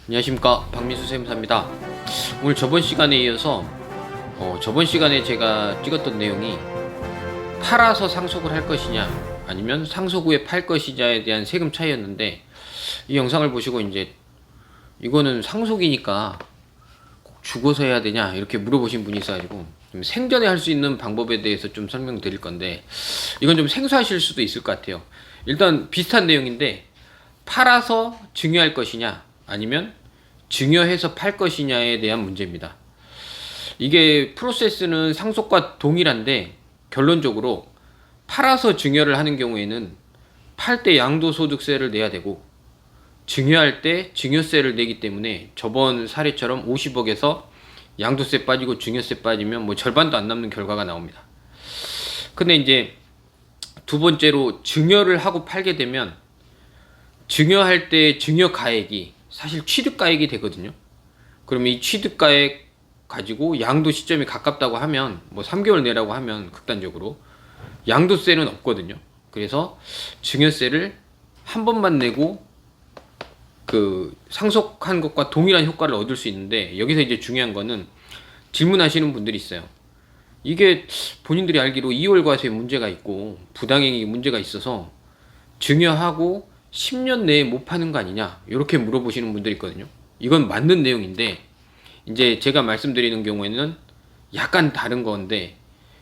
안녕하십니까, 박민수 세무사입니다. 오늘 저번 시간에 이어서 저번 시간에 제가 찍었던 내용이 팔아서 상속을 할 것이냐 아니면 상속 후에 팔 것이냐에 대한 세금 차이였는데, 이 영상을 보시고 이제 이거는 상속이니까 꼭 죽어서 해야 되냐 이렇게 물어보신 분이 있어가지고 좀 생전에 할 수 있는 방법에 대해서 좀 설명드릴 건데, 이건 좀 생소하실 수도 있을 것 같아요. 일단 비슷한 내용인데, 팔아서 증여할 것이냐 아니면 증여해서 팔 것이냐에 대한 문제입니다. 이게 프로세스는 상속과 동일한데, 결론적으로 팔아서 증여를 하는 경우에는 팔 때 양도소득세를 내야 되고, 증여할 때 증여세를 내기 때문에 저번 사례처럼 50억에서 양도세 빠지고 증여세 빠지면 뭐 절반도 안 남는 결과가 나옵니다. 근데 이제 두 번째로 증여를 하고 팔게 되면 증여할 때 증여가액이 사실 취득가액이 되거든요. 그러면 이 취득가액 가지고 양도 시점이 가깝다고 하면, 뭐 3개월 내라고 하면 극단적으로 양도세는 없거든요. 그래서 증여세를 한 번만 내고 그 상속한 것과 동일한 효과를 얻을 수 있는데, 여기서 이제 중요한 거는 질문하시는 분들이 있어요. 이게 본인들이 알기로 이월과세에 문제가 있고 부당행위 문제가 있어서 증여하고 10년 내에 못 파는 거 아니냐 이렇게 물어보시는 분들이 있거든요. 이건 맞는 내용인데, 이제 제가 말씀드리는 경우에는 약간 다른 건데,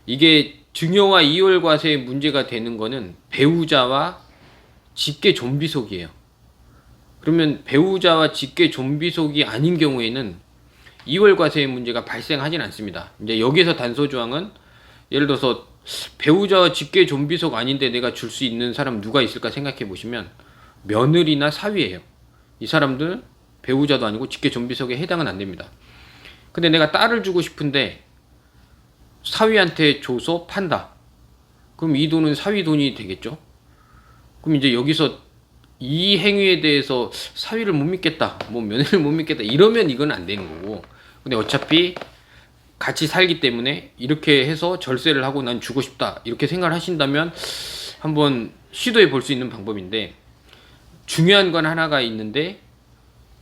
이게 증여와 이월과세에 문제가 되는 거는 배우자와 직계 존비속이에요. 그러면 배우자와 직계 존비속이 아닌 경우에는 이월과세의 문제가 발생하진 않습니다. 이제 여기에서 단서조항은, 예를 들어서 배우자와 직계 존비속 아닌데 내가 줄 수 있는 사람 누가 있을까 생각해 보시면 며느리나 사위예요. 이 사람들은 배우자도 아니고 직계 존비속에 해당은 안 됩니다. 근데 내가 딸을 주고 싶은데 사위한테 줘서 판다. 그럼 이 돈은 사위 돈이 되겠죠? 그럼 이제 여기서 이 행위에 대해서 사위를 못 믿겠다, 뭐 며느리를 못 믿겠다 이러면 이건 안 되는 거고, 근데 어차피 같이 살기 때문에 이렇게 해서 절세를 하고 난 주고 싶다 이렇게 생각을 하신다면 한번 시도해 볼 수 있는 방법인데, 중요한 건 하나가 있는데,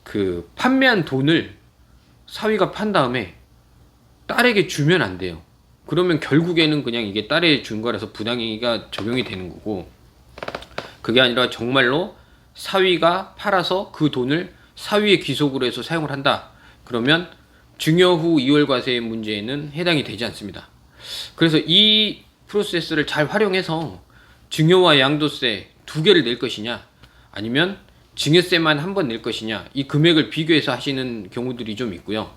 그 판매한 돈을 사위가 판 다음에 딸에게 주면 안 돼요. 그러면 결국에는 그냥 이게 딸에 준 거라서 부당행위가 적용이 되는 거고, 그게 아니라 정말로 사위가 팔아서 그 돈을 사위의 귀속으로 해서 사용을 한다. 그러면 증여 후 이월과세의 문제에는 해당이 되지 않습니다. 그래서 이 프로세스를 잘 활용해서 증여와 양도세 두 개를 낼 것이냐 아니면 증여세만 한 번 낼 것이냐, 이 금액을 비교해서 하시는 경우들이 좀 있고요.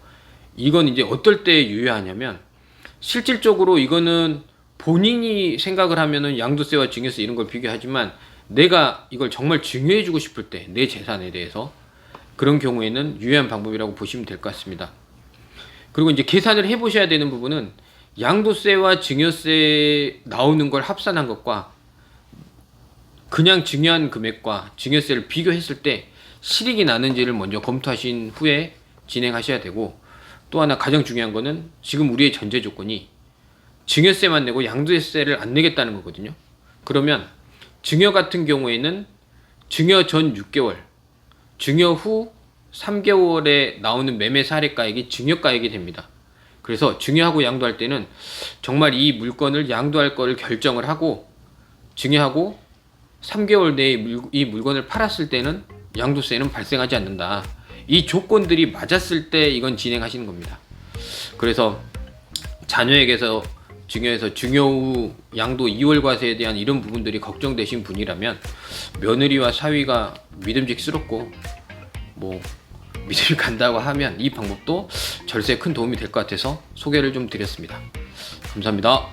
이건 이제 어떨 때 유효하냐면, 실질적으로 이거는 본인이 생각을 하면은 양도세와 증여세 이런 걸 비교하지만, 내가 이걸 정말 증여해 주고 싶을 때 내 재산에 대해서, 그런 경우에는 유효한 방법이라고 보시면 될 것 같습니다. 그리고 이제 계산을 해 보셔야 되는 부분은, 양도세와 증여세 나오는 걸 합산한 것과 그냥 증여한 금액과 증여세를 비교했을 때 실익이 나는지를 먼저 검토하신 후에 진행하셔야 되고, 또 하나 가장 중요한 거는 지금 우리의 전제 조건이 증여세만 내고 양도세를 안 내겠다는 거거든요. 그러면 증여 같은 경우에는 증여 전 6개월, 증여 후 3개월에 나오는 매매 사례가액이 증여가액이 됩니다. 그래서 증여하고 양도할 때는 정말 이 물건을 양도할 거를 결정을 하고, 증여하고 3개월 내에 이 물건을 팔았을 때는 양도세는 발생하지 않는다. 이 조건들이 맞았을 때 이건 진행하시는 겁니다. 그래서 자녀에게서 증여해서 증여 후 양도 이월과세에 대한 이런 부분들이 걱정되신 분이라면, 며느리와 사위가 믿음직스럽고 뭐 믿음이 간다고 하면 이 방법도 절세에 큰 도움이 될 것 같아서 소개를 좀 드렸습니다. 감사합니다.